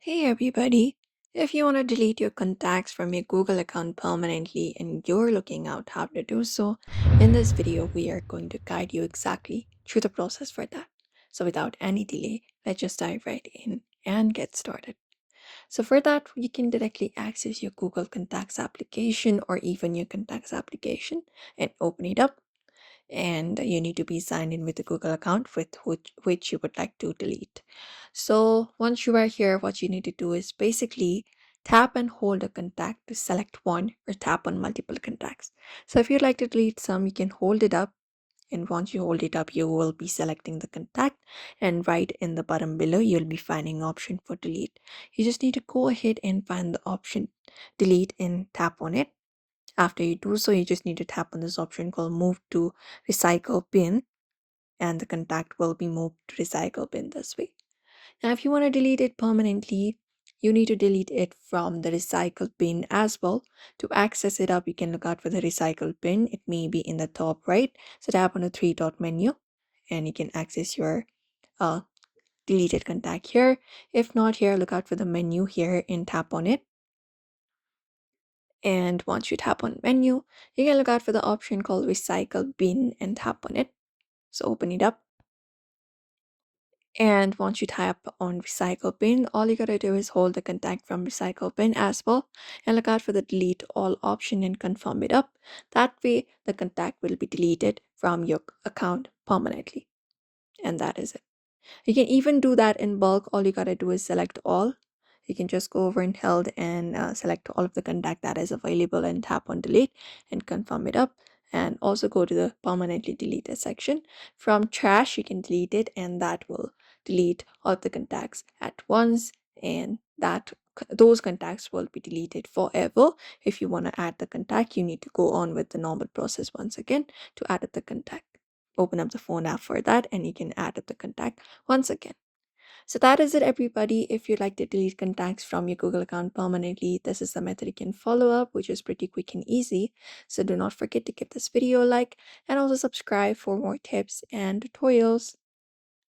Hey everybody! If you want to delete your contacts from your Google account permanently and you're looking out how to do so, in this video we are going to guide you exactly through the process for that. So without any delay, let's just dive right in and get started. So for that, you can directly access your Google Contacts application or even your Contacts application and open it up, and you need to be signed in with the Google account with which you would like to delete. So once you are here, what you need to do is basically tap and hold a contact to select one or tap on multiple contacts. So if you'd like to delete some, you can hold it up, and once you hold it up, you will be selecting the contact, and right in the bottom below you'll be finding an option for delete. You just need to go ahead and find the option delete and tap on it. After you do so, you just need to tap on this option called move to recycle bin, and the contact will be moved to recycle bin this way. Now, if you want to delete it permanently, you need to delete it from the recycle bin as well. To access it up, you can look out for the recycle bin. It may be in the top right. So tap on the three dot menu and you can access your uh, deleted contact here. If not here, look out for the menu here and tap on it. And once you tap on menu, you can look out for the option called recycle bin and tap on it. So open it up. And once you tap on recycle bin, all you gotta do is hold the contact from recycle bin as well and look out for the delete all option and confirm it up. That way, the contact will be deleted from your account permanently. And that is it. You can even do that in bulk. All you gotta do is select all. You can just go over and held and select all of the contact that is available and tap on delete and confirm it up. And also go to the permanently deleted section. From trash, you can delete it, and that will delete all of the contacts at once. And those contacts will be deleted forever. If you want to add the contact, you need to go on with the normal process once again to add the contact. Open up the phone app for that, and you can add the contact once again. So that is it, everybody. If you'd like to delete contacts from your Google account permanently, this is the method you can follow up, which is pretty quick and easy. So do not forget to give this video a like and also subscribe for more tips and tutorials.